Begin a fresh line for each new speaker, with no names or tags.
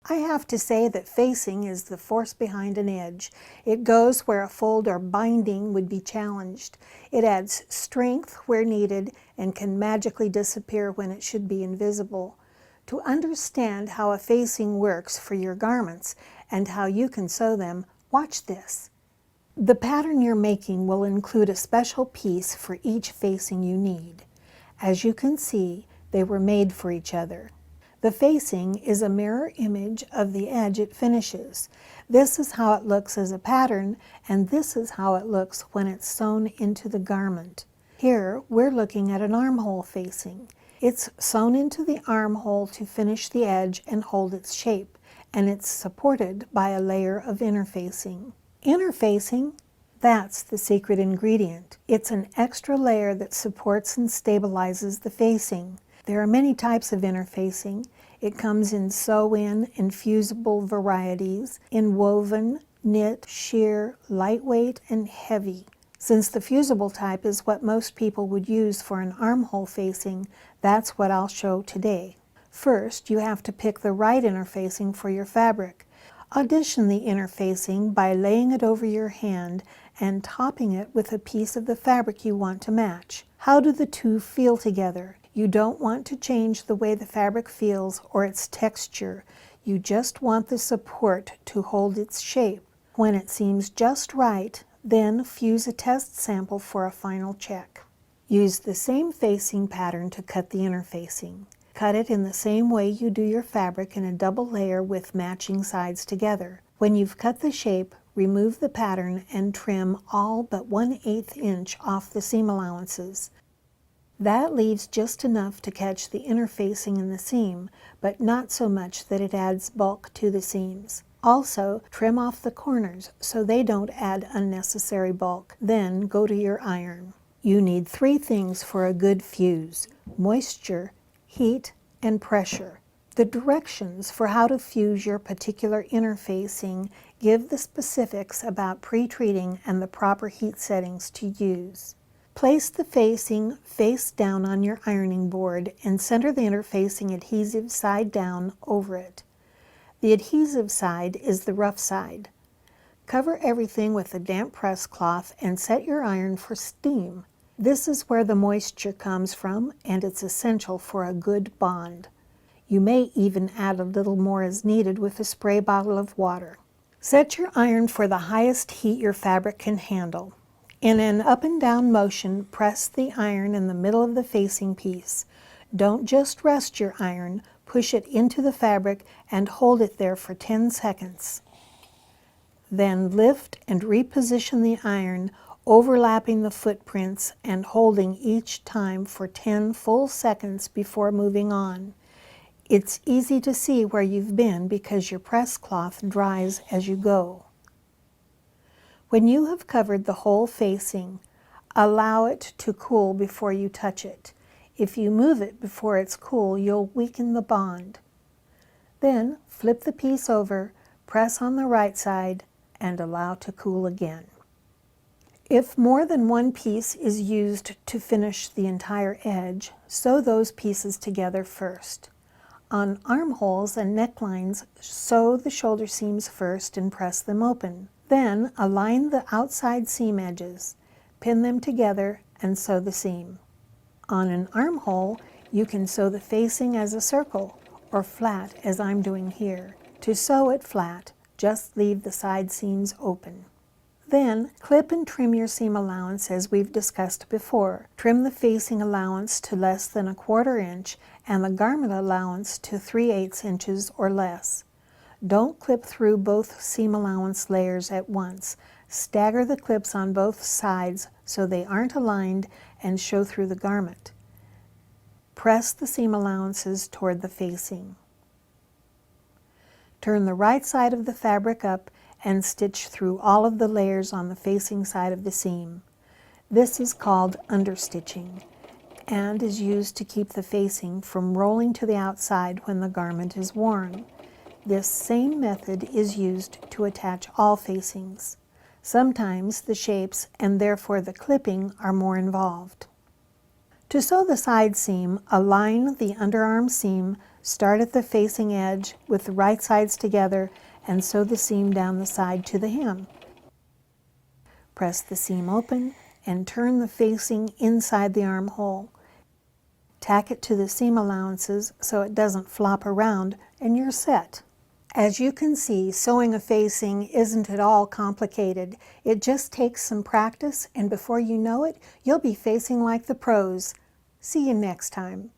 I have to say that facing is the force behind an edge. It goes where a fold or binding would be challenged. It adds strength where needed and can magically disappear when it should be invisible. To understand how a facing works for your garments and how you can sew them, watch this. The pattern you're making will include a special piece for each facing you need. As you can see, they were made for each other. The facing is a mirror image of the edge it finishes. This is how it looks as a pattern, and this is how it looks when it's sewn into the garment. Here, we're looking at an armhole facing. It's sewn into the armhole to finish the edge and hold its shape, and it's supported by a layer of interfacing. Interfacing, that's the secret ingredient. It's an extra layer that supports and stabilizes the facing. There are many types of interfacing. It comes in sew-in and fusible varieties, in woven, knit, sheer, lightweight, and heavy. Since the fusible type is what most people would use for an armhole facing, that's what I'll show today. First, you have to pick the right interfacing for your fabric. Audition the interfacing by laying it over your hand and topping it with a piece of the fabric you want to match. How do the two feel together? You don't want to change the way the fabric feels or its texture. You just want the support to hold its shape. When it seems just right, then fuse a test sample for a final check. Use the same facing pattern to cut the interfacing. Cut it in the same way you do your fabric in a double layer with matching sides together. When you've cut the shape, remove the pattern and trim all but 1/8 inch off the seam allowances. That leaves just enough to catch the interfacing in the seam, but not so much that it adds bulk to the seams. Also, trim off the corners so they don't add unnecessary bulk. Then go to your iron. You need 3 things for a good fuse: moisture, heat, and pressure. The directions for how to fuse your particular interfacing give the specifics about pre-treating and the proper heat settings to use. Place the facing face down on your ironing board and center the interfacing adhesive side down over it. The adhesive side is the rough side. Cover everything with a damp press cloth and set your iron for steam. This is where the moisture comes from, and it's essential for a good bond. You may even add a little more as needed with a spray bottle of water. Set your iron for the highest heat your fabric can handle. In an up and down motion, press the iron in the middle of the facing piece. Don't just rest your iron, push it into the fabric and hold it there for 10 seconds. Then lift and reposition the iron, overlapping the footprints and holding each time for 10 full seconds before moving on. It's easy to see where you've been because your press cloth dries as you go. When you have covered the whole facing, allow it to cool before you touch it. If you move it before it's cool, you'll weaken the bond. Then flip the piece over, press on the right side, and allow to cool again. If more than one piece is used to finish the entire edge, sew those pieces together first. On armholes and necklines, sew the shoulder seams first and press them open. Then align the outside seam edges, pin them together, and sew the seam. On an armhole, you can sew the facing as a circle or flat as I'm doing here. To sew it flat, just leave the side seams open. Then clip and trim your seam allowance as we've discussed before. Trim the facing allowance to less than 1/4 inch and the garment allowance to 3/8 inches or less. Don't clip through both seam allowance layers at once. Stagger the clips on both sides so they aren't aligned and show through the garment. Press the seam allowances toward the facing. Turn the right side of the fabric up and stitch through all of the layers on the facing side of the seam. This is called understitching and is used to keep the facing from rolling to the outside when the garment is worn. This same method is used to attach all facings. Sometimes the shapes, and therefore the clipping, are more involved. To sew the side seam, align the underarm seam Start at the facing edge with the right sides together and sew the seam down the side to the hem. Press the seam open and turn the facing inside the armhole. Tack it to the seam allowances so it doesn't flop around, and you're set. As you can see, sewing a facing isn't at all complicated. It just takes some practice, and before you know it, you'll be facing like the pros. See you next time.